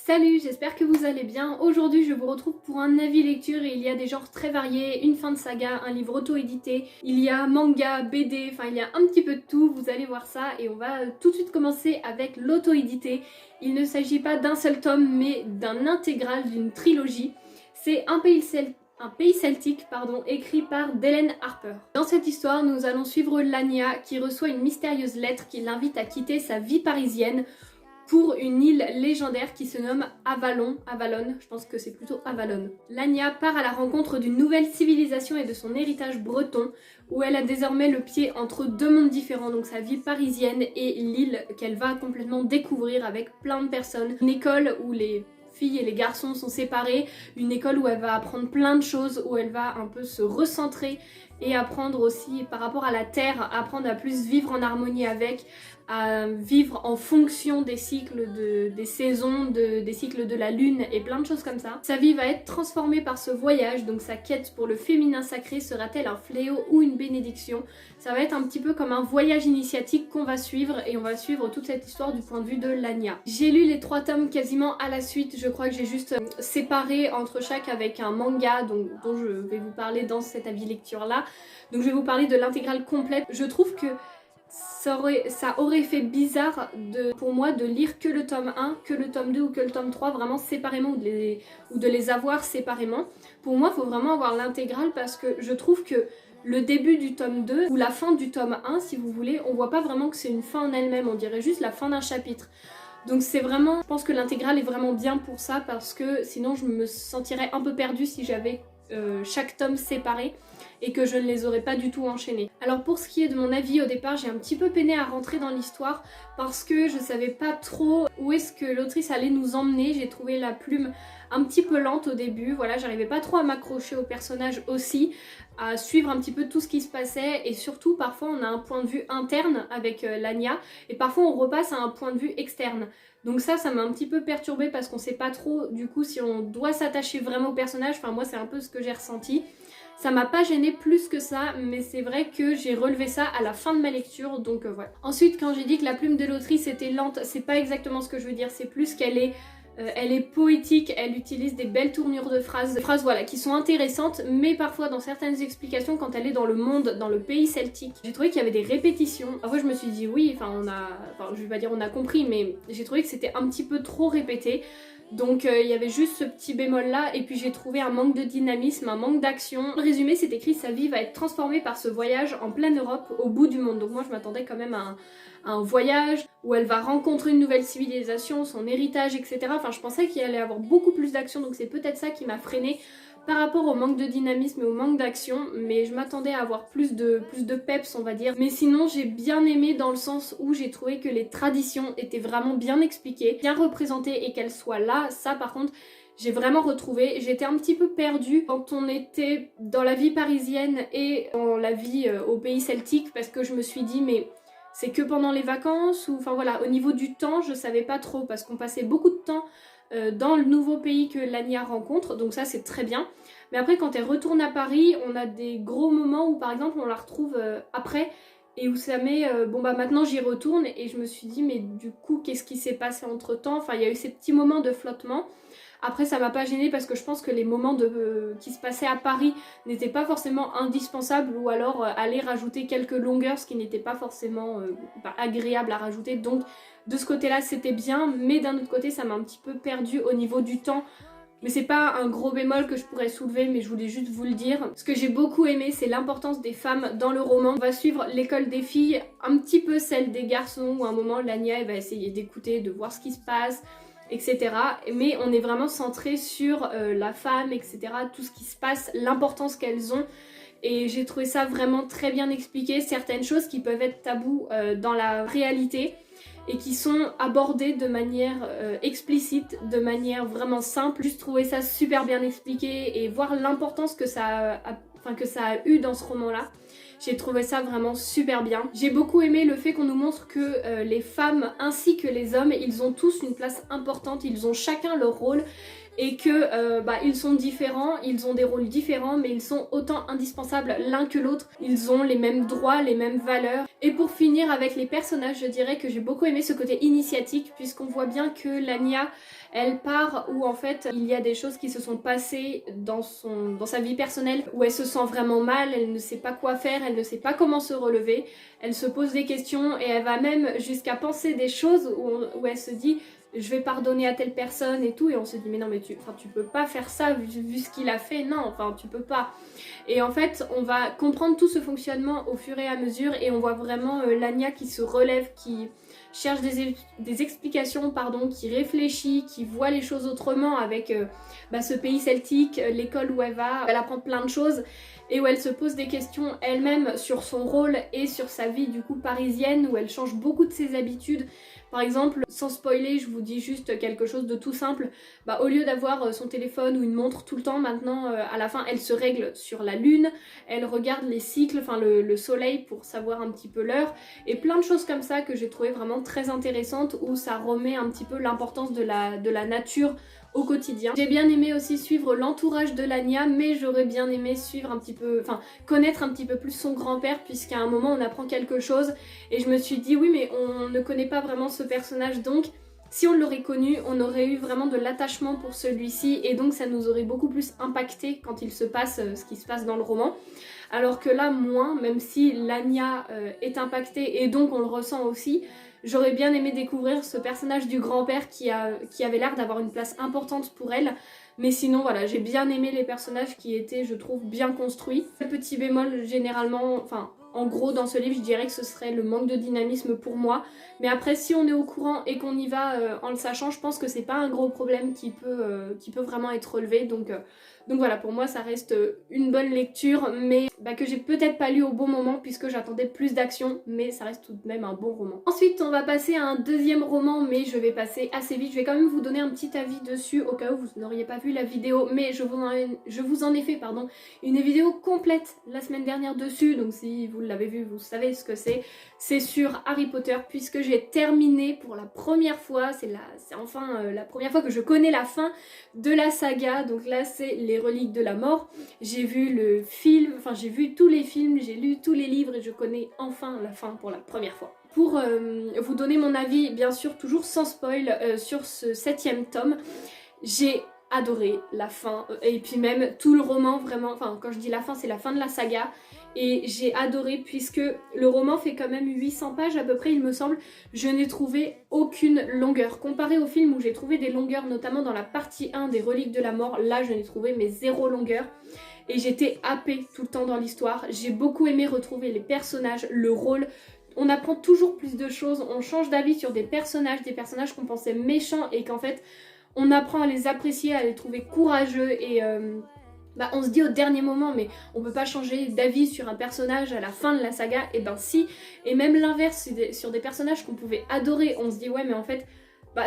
Salut, j'espère que vous allez bien. Aujourd'hui, je vous retrouve pour un avis lecture et il y a des genres très variés, une fin de saga, un livre auto-édité, il y a manga, BD, enfin il y a un petit peu de tout, vous allez voir ça et on va tout de suite commencer avec l'auto-édité. Il ne s'agit pas d'un seul tome mais d'un intégral d'une trilogie. C'est un pays celtique, écrit par Delaine Harper. Dans cette histoire, nous allons suivre Lania qui reçoit une mystérieuse lettre qui l'invite à quitter sa vie parisienne pour une île légendaire qui se nomme Avalon, je pense que c'est plutôt Avalon. Lania part à la rencontre d'une nouvelle civilisation et de son héritage breton, où elle a désormais le pied entre deux mondes différents, donc sa vie parisienne et l'île qu'elle va complètement découvrir avec plein de personnes. Une école où les filles et les garçons sont séparés, une école où elle va apprendre plein de choses, où elle va un peu se recentrer et apprendre aussi par rapport à la terre, apprendre à plus vivre en harmonie avec, à vivre en fonction des cycles des saisons, des cycles de la lune et plein de choses comme ça. Sa vie va être transformée par ce voyage, donc sa quête pour le féminin sacré sera-t-elle un fléau ou une bénédiction? Ça va être un petit peu comme un voyage initiatique qu'on va suivre et on va suivre toute cette histoire du point de vue de Lania. J'ai lu les 3 tomes quasiment à la suite, je crois que j'ai juste séparé entre chaque avec un manga dont je vais vous parler dans cet avis lecture là. Donc je vais vous parler de l'intégrale complète. Je trouve que ça aurait fait bizarre pour moi de lire que le tome 1, que le tome 2 ou que le tome 3 vraiment séparément ou de les avoir séparément. Pour moi, il faut vraiment avoir l'intégrale parce que je trouve que le début du tome 2 ou la fin du tome 1, si vous voulez, on voit pas vraiment que c'est une fin en elle-même, on dirait juste la fin d'un chapitre. Donc c'est vraiment, je pense que l'intégrale est vraiment bien pour ça parce que sinon je me sentirais un peu perdue si j'avais chaque tome séparé et que je ne les aurais pas du tout enchaînés. Alors pour ce qui est de mon avis, au départ j'ai un petit peu peiné à rentrer dans l'histoire parce que je savais pas trop où est-ce que l'autrice allait nous emmener. J'ai trouvé la plume un petit peu lente au début, voilà, j'arrivais pas trop à m'accrocher au personnage aussi, à suivre un petit peu tout ce qui se passait et surtout parfois on a un point de vue interne avec Lania et parfois on repasse à un point de vue externe. Donc ça m'a un petit peu perturbée parce qu'on sait pas trop du coup si on doit s'attacher vraiment au personnage, enfin moi c'est un peu ce que j'ai ressenti. Ça m'a pas gêné plus que ça, mais c'est vrai que j'ai relevé ça à la fin de ma lecture, donc voilà. Ensuite, quand j'ai dit que la plume de l'autrice était lente, c'est pas exactement ce que je veux dire, c'est plus qu'elle est elle est poétique, elle utilise des belles tournures de phrases voilà, qui sont intéressantes, mais parfois dans certaines explications, quand elle est dans le monde, dans le pays celtique, j'ai trouvé qu'il y avait des répétitions. Parfois je me suis dit oui, je vais pas dire on a compris, mais j'ai trouvé que c'était un petit peu trop répété. Donc il y avait juste ce petit bémol là et puis j'ai trouvé un manque de dynamisme, un manque d'action. En résumé, c'est écrit sa vie va être transformée par ce voyage en pleine Europe au bout du monde. Donc moi je m'attendais quand même à un voyage où elle va rencontrer une nouvelle civilisation, son héritage, etc. Enfin je pensais qu'il allait avoir beaucoup plus d'action, donc c'est peut-être ça qui m'a freinée par rapport au manque de dynamisme et au manque d'action, mais je m'attendais à avoir plus de peps on va dire. Mais sinon j'ai bien aimé dans le sens où j'ai trouvé que les traditions étaient vraiment bien expliquées, bien représentées et qu'elles soient là. Ça par contre j'ai vraiment retrouvé. J'étais un petit peu perdue quand on était dans la vie parisienne et dans la vie au pays celtique parce que je me suis dit mais c'est que pendant les vacances ou enfin voilà, au niveau du temps je savais pas trop parce qu'on passait beaucoup de temps dans le nouveau pays que Lania rencontre, donc ça c'est très bien. Mais après quand elle retourne à Paris, on a des gros moments où par exemple on la retrouve après et où ça met bon bah maintenant j'y retourne et je me suis dit mais du coup qu'est-ce qui s'est passé entre temps, enfin il y a eu ces petits moments de flottement. Après ça m'a pas gênée parce que je pense que les moments qui se passaient à Paris n'étaient pas forcément indispensables ou alors aller rajouter quelques longueurs, ce qui n'était pas forcément agréable à rajouter. Donc de ce côté là c'était bien, mais d'un autre côté ça m'a un petit peu perdu au niveau du temps. Mais c'est pas un gros bémol que je pourrais soulever, mais je voulais juste vous le dire. Ce que j'ai beaucoup aimé, c'est l'importance des femmes dans le roman. On va suivre l'école des filles, un petit peu celle des garçons, où à un moment Lania elle va essayer d'écouter, de voir ce qui se passe, etc. Mais on est vraiment centré sur la femme, etc. Tout ce qui se passe, l'importance qu'elles ont. Et j'ai trouvé ça vraiment très bien expliqué. Certaines choses qui peuvent être tabous dans la réalité et qui sont abordées de manière explicite, de manière vraiment simple. Juste trouver ça super bien expliqué et voir l'importance que ça a eu dans ce roman-là. J'ai trouvé ça vraiment super bien. J'ai beaucoup aimé le fait qu'on nous montre que les femmes ainsi que les hommes, ils ont tous une place importante, ils ont chacun leur rôle. et que ils sont différents, ils ont des rôles différents, mais ils sont autant indispensables l'un que l'autre. Ils ont les mêmes droits, les mêmes valeurs. Et pour finir avec les personnages, je dirais que j'ai beaucoup aimé ce côté initiatique, puisqu'on voit bien que Lania, elle part où en fait il y a des choses qui se sont passées dans sa vie personnelle, où elle se sent vraiment mal, elle ne sait pas quoi faire, elle ne sait pas comment se relever, elle se pose des questions et elle va même jusqu'à penser des choses où elle se dit je vais pardonner à telle personne et tout, et on se dit mais non mais tu peux pas faire ça vu ce qu'il a fait, non, enfin tu peux pas. Et en fait on va comprendre tout ce fonctionnement au fur et à mesure et on voit vraiment Lania qui se relève, qui cherche des explications, pardon, qui réfléchit, qui voit les choses autrement avec ce pays celtique, l'école où elle va, elle apprend plein de choses et où elle se pose des questions elle-même sur son rôle et sur sa vie du coup parisienne, où elle change beaucoup de ses habitudes. Par exemple, sans spoiler, je vous dis juste quelque chose de tout simple, au lieu d'avoir son téléphone ou une montre tout le temps, maintenant à la fin elle se règle sur la lune, elle regarde les cycles, enfin le soleil pour savoir un petit peu l'heure, et plein de choses comme ça que j'ai trouvé vraiment très intéressantes, où ça remet un petit peu l'importance de la nature au quotidien. J'ai bien aimé aussi suivre l'entourage de Lania, mais j'aurais bien aimé suivre un petit peu, connaître un petit peu plus son grand-père, puisqu'à un moment on apprend quelque chose et je me suis dit oui mais on ne connaît pas vraiment ce personnage, donc si on l'aurait connu, on aurait eu vraiment de l'attachement pour celui-ci et donc ça nous aurait beaucoup plus impacté quand il se passe ce qui se passe dans le roman. Alors que là moins, même si Lania est impactée et donc on le ressent aussi, j'aurais bien aimé découvrir ce personnage du grand-père qui avait l'air d'avoir une place importante pour elle. Mais sinon voilà, j'ai bien aimé les personnages qui étaient, je trouve, bien construits. Le petit bémol généralement, en gros dans ce livre je dirais que ce serait le manque de dynamisme pour moi. Mais après si on est au courant et qu'on y va en le sachant, je pense que c'est pas un gros problème qui peut vraiment être relevé. Donc voilà, pour moi ça reste une bonne lecture, mais que j'ai peut-être pas lu au bon moment puisque j'attendais plus d'action, mais ça reste tout de même un bon roman. Ensuite on va passer à un deuxième roman, mais je vais passer assez vite. Je vais quand même vous donner un petit avis dessus au cas où vous n'auriez pas vu la vidéo, mais je vous en ai fait une vidéo complète la semaine dernière dessus, donc si vous l'avez vu vous savez ce que c'est. C'est sur Harry Potter, puisque j'ai terminé pour la première fois, c'est enfin la première fois que je connais la fin de la saga, donc là c'est Les Reliques de la Mort. J'ai vu le film, j'ai vu tous les films, j'ai lu tous les livres et je connais enfin la fin pour la première fois. Pour vous donner mon avis, bien sûr toujours sans spoil, sur ce 7e tome, j'ai adoré la fin, et puis même tout le roman vraiment, quand je dis la fin c'est la fin de la saga. Et j'ai adoré puisque le roman fait quand même 800 pages à peu près il me semble. Je n'ai trouvé aucune longueur. Comparé au film où j'ai trouvé des longueurs, notamment dans la partie 1 des Reliques de la Mort, là je n'ai trouvé mais zéro longueur. Et j'étais happée tout le temps dans l'histoire. J'ai beaucoup aimé retrouver les personnages, le rôle. On apprend toujours plus de choses, on change d'avis sur des personnages qu'on pensait méchants et qu'en fait on apprend à les apprécier, à les trouver courageux et... on se dit au dernier moment mais on peut pas changer d'avis sur un personnage à la fin de la saga, et ben si. Et même l'inverse sur des personnages qu'on pouvait adorer, on se dit ouais mais en fait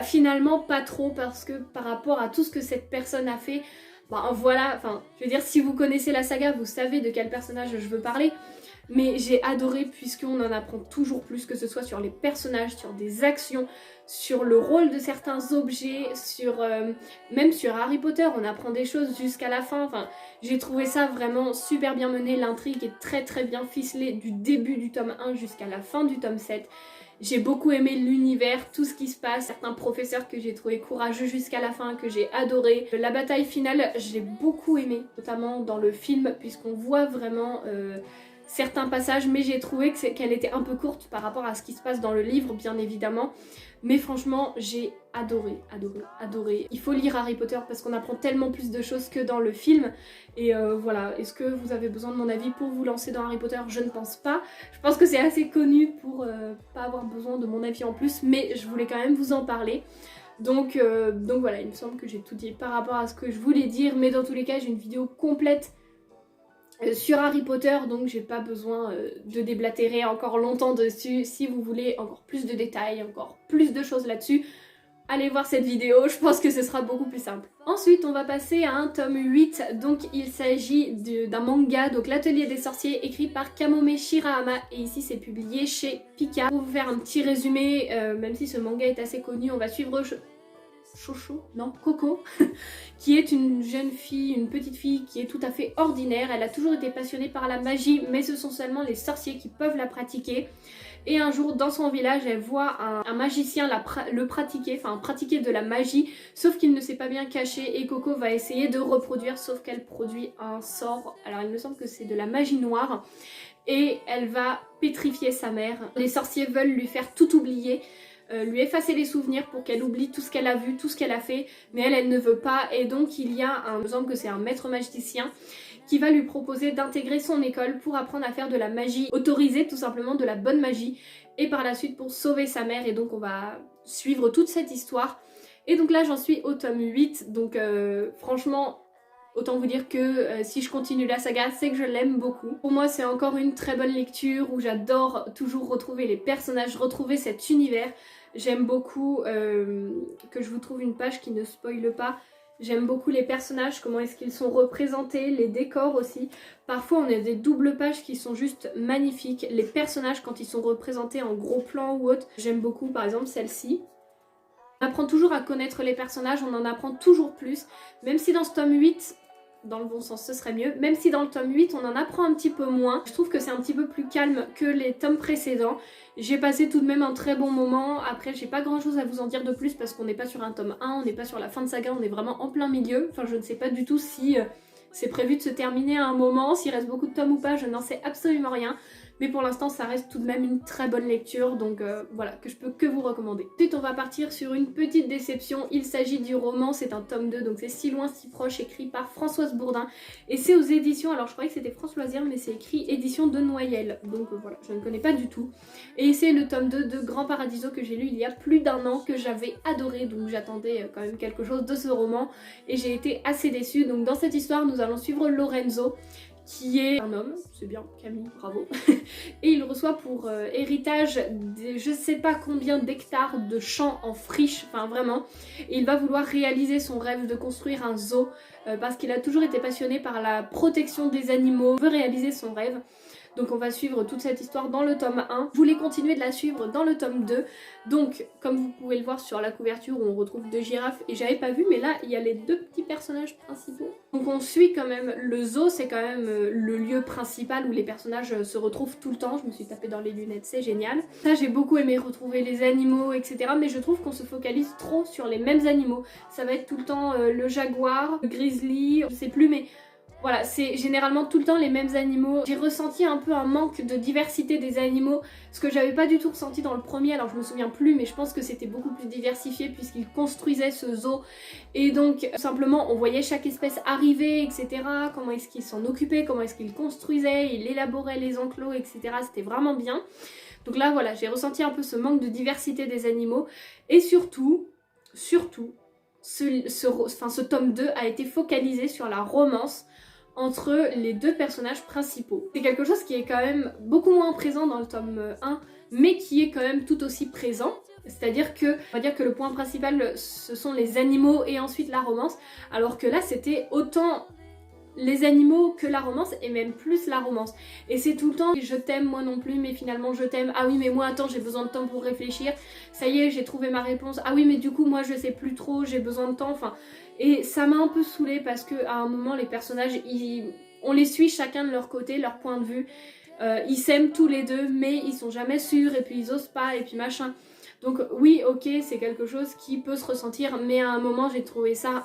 finalement pas trop, parce que par rapport à tout ce que cette personne a fait, voilà, je veux dire si vous connaissez la saga vous savez de quel personnage je veux parler. Mais j'ai adoré puisqu'on en apprend toujours plus, que ce soit sur les personnages, sur des actions, sur le rôle de certains objets, même sur Harry Potter, on apprend des choses jusqu'à la fin. J'ai trouvé ça vraiment super bien mené, l'intrigue est très très bien ficelée du début du tome 1 jusqu'à la fin du tome 7. J'ai beaucoup aimé l'univers, tout ce qui se passe, certains professeurs que j'ai trouvé courageux jusqu'à la fin, que j'ai adoré. La bataille finale, j'ai beaucoup aimé, notamment dans le film, puisqu'on voit vraiment... certains passages, mais j'ai trouvé qu'elle était un peu courte par rapport à ce qui se passe dans le livre, bien évidemment. Mais franchement, j'ai adoré, adoré, adoré. Il faut lire Harry Potter parce qu'on apprend tellement plus de choses que dans le film. Et voilà, est-ce que vous avez besoin de mon avis pour vous lancer dans Harry Potter? Je ne pense pas. Je pense que c'est assez connu pour pas avoir besoin de mon avis en plus, mais je voulais quand même vous en parler. Donc voilà, il me semble que j'ai tout dit par rapport à ce que je voulais dire, mais dans tous les cas, j'ai une vidéo complète sur Harry Potter, donc j'ai pas besoin de déblatérer encore longtemps dessus. Si vous voulez encore plus de détails, encore plus de choses là-dessus, allez voir cette vidéo, je pense que ce sera beaucoup plus simple. Ensuite on va passer à un tome 8, donc il s'agit d'un manga, donc l'Atelier des Sorciers, écrit par Kamome Shirahama, et ici c'est publié chez Pika. Pour vous faire un petit résumé, même si ce manga est assez connu, on va suivre Chocho, non, Coco, qui est une jeune fille, une petite fille qui est tout à fait ordinaire. Elle a toujours été passionnée par la magie, mais ce sont seulement les sorciers qui peuvent la pratiquer. Et un jour, dans son village, elle voit un magicien le pratiquer, enfin pratiquer de la magie, sauf qu'il ne s'est pas bien caché et Coco va essayer de reproduire, sauf qu'elle produit un sort. Alors il me semble que c'est de la magie noire et elle va pétrifier sa mère. Les sorciers veulent lui faire tout oublier, lui effacer les souvenirs pour qu'elle oublie tout ce qu'elle a vu, tout ce qu'elle a fait, mais elle ne veut pas. Et donc il y a il me semble que c'est un maître magicien qui va lui proposer d'intégrer son école pour apprendre à faire de la magie autorisée, tout simplement de la bonne magie, et par la suite pour sauver sa mère. Et donc on va suivre toute cette histoire. Et donc là j'en suis au tome 8, donc franchement autant vous dire que si je continue la saga, c'est que je l'aime beaucoup. Pour moi c'est encore une très bonne lecture où j'adore toujours retrouver les personnages, retrouver cet univers. J'aime beaucoup que je vous trouve une page qui ne spoile pas. J'aime beaucoup les personnages, comment est-ce qu'ils sont représentés, les décors aussi. Parfois on a des doubles pages qui sont juste magnifiques. Les personnages quand ils sont représentés en gros plan ou autre, j'aime beaucoup par exemple celle-ci. On apprend toujours à connaître les personnages, on en apprend toujours plus. Même si dans ce tome 8, dans le bon sens ce serait mieux, même si dans le tome 8 on en apprend un petit peu moins. Je trouve que c'est un petit peu plus calme que les tomes précédents. J'ai passé tout de même un très bon moment. Après j'ai pas grand chose à vous en dire de plus parce qu'on n'est pas sur un tome 1, on n'est pas sur la fin de saga, on est vraiment en plein milieu. Enfin je ne sais pas du tout si c'est prévu de se terminer à un moment, s'il reste beaucoup de tomes ou pas, je n'en sais absolument rien. Mais pour l'instant ça reste tout de même une très bonne lecture, donc voilà, que je peux que vous recommander. Ensuite on va partir sur une petite déception, il s'agit du roman, c'est un tome 2, donc c'est Si loin si proche, écrit par Françoise Bourdin. Et c'est aux éditions, alors je croyais que c'était France Loisirs, mais c'est écrit édition de Noyelles, donc voilà, je ne connais pas du tout. Et c'est le tome 2 de Grand Paradiso que j'ai lu il y a plus d'un an, que j'avais adoré, donc j'attendais quand même quelque chose de ce roman, et j'ai été assez déçue. Donc dans cette histoire nous allons suivre Lorenzo, qui est un homme, c'est bien, Camille, bravo, et il reçoit pour héritage des, je sais pas combien d'hectares de champs en friche, enfin vraiment, et il va vouloir réaliser son rêve de construire un zoo, parce qu'il a toujours été passionné par la protection des animaux, il veut réaliser son rêve. Donc on va suivre toute cette histoire dans le tome 1. Je voulais continuer de la suivre dans le tome 2. Donc comme vous pouvez le voir sur la couverture où on retrouve deux girafes, et j'avais pas vu, mais là il y a les deux petits personnages principaux. Donc on suit quand même le zoo, c'est quand même le lieu principal où les personnages se retrouvent tout le temps. Je me suis tapée dans les lunettes, c'est génial. Ça j'ai beaucoup aimé retrouver les animaux, etc. Mais je trouve qu'on se focalise trop sur les mêmes animaux. Ça va être tout le temps le jaguar, le grizzly, je sais plus, mais... Voilà, c'est généralement tout le temps les mêmes animaux. J'ai ressenti un peu un manque de diversité des animaux, ce que j'avais pas du tout ressenti dans le premier, alors je me souviens plus, mais je pense que c'était beaucoup plus diversifié puisqu'ils construisaient ce zoo. Et donc, simplement, on voyait chaque espèce arriver, etc. Comment est-ce qu'ils s'en occupaient, comment est-ce qu'ils construisaient, ils élaboraient les enclos, etc. C'était vraiment bien. Donc là, voilà, j'ai ressenti un peu ce manque de diversité des animaux. Et surtout, ce tome 2 a été focalisé sur la romance entre les deux personnages principaux. C'est quelque chose qui est quand même beaucoup moins présent dans le tome 1, mais qui est quand même tout aussi présent. C'est-à-dire que, on va dire que le point principal, ce sont les animaux et ensuite la romance, alors que là, c'était autant les animaux que la romance, et même plus la romance. Et c'est tout le temps je t'aime moi non plus, mais finalement je t'aime, ah oui mais moi attends j'ai besoin de temps pour réfléchir, ça y est j'ai trouvé ma réponse, ah oui mais du coup moi je sais plus trop, j'ai besoin de temps, enfin... Et ça m'a un peu saoulée parce que à un moment les personnages, on les suit chacun de leur côté, leur point de vue, ils s'aiment tous les deux mais ils sont jamais sûrs et puis ils osent pas et puis machin. Donc oui ok c'est quelque chose qui peut se ressentir, mais à un moment j'ai trouvé ça...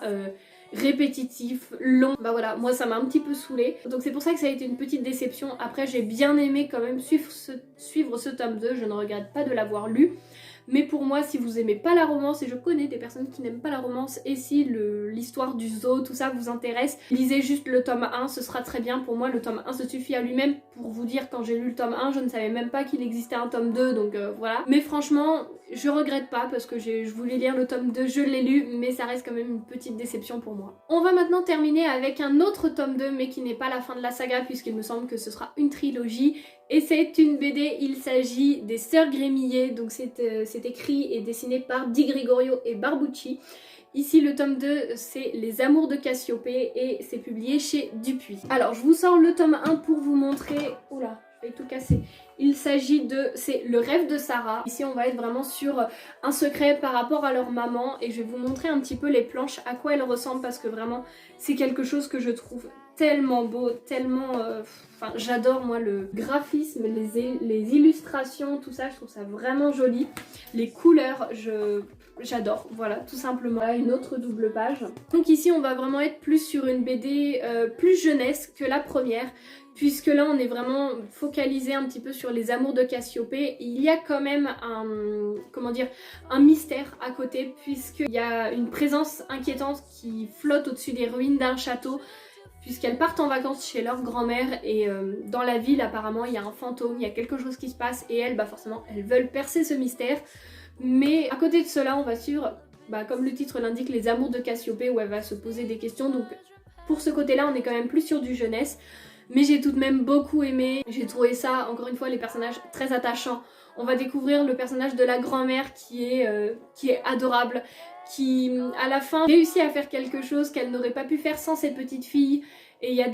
répétitif, long, bah voilà, moi ça m'a un petit peu saoulée. Donc c'est pour ça que ça a été une petite déception. Après j'ai bien aimé quand même suivre ce tome 2, je ne regrette pas de l'avoir lu. Mais pour moi, si vous aimez pas la romance, et je connais des personnes qui n'aiment pas la romance, et si l'histoire du zoo, tout ça vous intéresse, lisez juste le tome 1, ce sera très bien. Pour moi, le tome 1 se suffit à lui-même. Pour vous dire, quand j'ai lu le tome 1, je ne savais même pas qu'il existait un tome 2, donc voilà. Mais franchement, je regrette pas, parce que je voulais lire le tome 2, je l'ai lu, mais ça reste quand même une petite déception pour moi. On va maintenant terminer avec un autre tome 2, mais qui n'est pas la fin de la saga, puisqu'il me semble que ce sera une trilogie. Et c'est une BD, il s'agit des Sœurs Grémillet, donc c'est écrit et dessiné par Di Gregorio et Barbucci. Ici le tome 2 c'est Les Amours de Cassiopée et c'est publié chez Dupuis. Alors je vous sors le tome 1 pour vous montrer... Oula, failli tout casser. Il s'agit c'est Le rêve de Sarah. Ici on va être vraiment sur un secret par rapport à leur maman et je vais vous montrer un petit peu les planches, à quoi elles ressemblent parce que vraiment c'est quelque chose que je trouve tellement beau, tellement... Enfin j'adore moi le graphisme, les illustrations, tout ça, je trouve ça vraiment joli. Les couleurs, j'adore, voilà, tout simplement. Voilà, une autre double page. Donc ici on va vraiment être plus sur une BD plus jeunesse que la première, puisque là on est vraiment focalisé un petit peu sur les amours de Cassiopée. Il y a quand même un mystère à côté, puisqu'il y a une présence inquiétante qui flotte au-dessus des ruines d'un château, puisqu'elles partent en vacances chez leur grand-mère et dans la ville apparemment il y a un fantôme, il y a quelque chose qui se passe et elles, forcément elles veulent percer ce mystère. Mais à côté de cela on va suivre, comme le titre l'indique, les amours de Cassiopée, où elle va se poser des questions. Donc pour ce côté là on est quand même plus sur du jeunesse, mais j'ai tout de même beaucoup aimé. J'ai trouvé ça, encore une fois, les personnages très attachants. On va découvrir le personnage de la grand-mère qui est adorable, qui à la fin réussit à faire quelque chose qu'elle n'aurait pas pu faire sans ses petites filles. Et il y a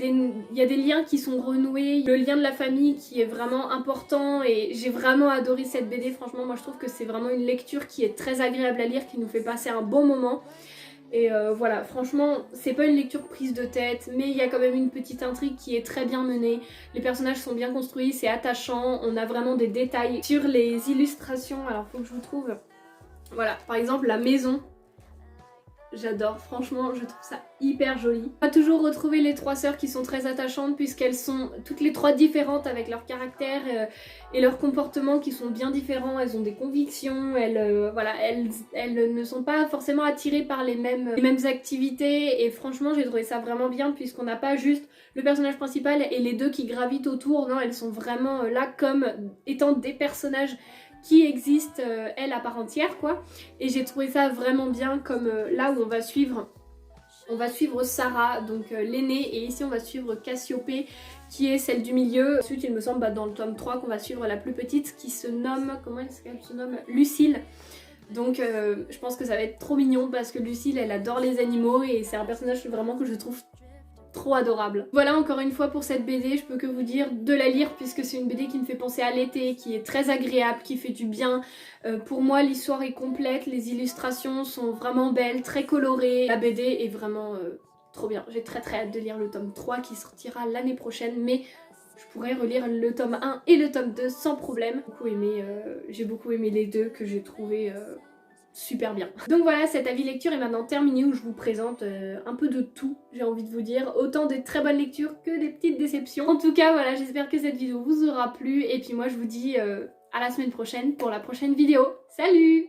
des liens qui sont renoués, le lien de la famille qui est vraiment important et j'ai vraiment adoré cette BD. Franchement moi je trouve que c'est vraiment une lecture qui est très agréable à lire, qui nous fait passer un bon moment. Et voilà, franchement, c'est pas une lecture prise de tête, mais il y a quand même une petite intrigue qui est très bien menée. Les personnages sont bien construits, c'est attachant, on a vraiment des détails sur les illustrations. Alors faut que je vous trouve... Voilà, par exemple la maison. J'adore, franchement, je trouve ça hyper joli. On va toujours retrouver les trois sœurs qui sont très attachantes puisqu'elles sont toutes les trois différentes avec leur caractère et leur comportement qui sont bien différents. Elles ont des convictions, elles ne sont pas forcément attirées par les mêmes activités et franchement j'ai trouvé ça vraiment bien puisqu'on n'a pas juste le personnage principal et les deux qui gravitent autour. Non, elles sont vraiment là comme étant des personnages qui existe elle à part entière quoi, et j'ai trouvé ça vraiment bien comme là où on va suivre Sarah, donc l'aînée, et ici on va suivre Cassiopée qui est celle du milieu. Ensuite il me semble dans le tome 3 qu'on va suivre la plus petite qui se nomme, comment elle se nomme, Lucille. Donc je pense que ça va être trop mignon parce que Lucille elle adore les animaux et c'est un personnage vraiment que je trouve trop adorable. Voilà, encore une fois pour cette BD, je peux que vous dire de la lire puisque c'est une BD qui me fait penser à l'été, qui est très agréable, qui fait du bien. Pour moi l'histoire est complète, les illustrations sont vraiment belles, très colorées. La BD est vraiment trop bien. J'ai très hâte de lire le tome 3 qui sortira l'année prochaine, mais je pourrais relire le tome 1 et le tome 2 sans problème. J'ai beaucoup aimé les deux que j'ai trouvé super bien. Donc voilà, cet avis lecture est maintenant terminé où je vous présente un peu de tout, j'ai envie de vous dire. Autant des très bonnes lectures que des petites déceptions. En tout cas, voilà, j'espère que cette vidéo vous aura plu. Et puis moi, je vous dis à la semaine prochaine pour la prochaine vidéo. Salut!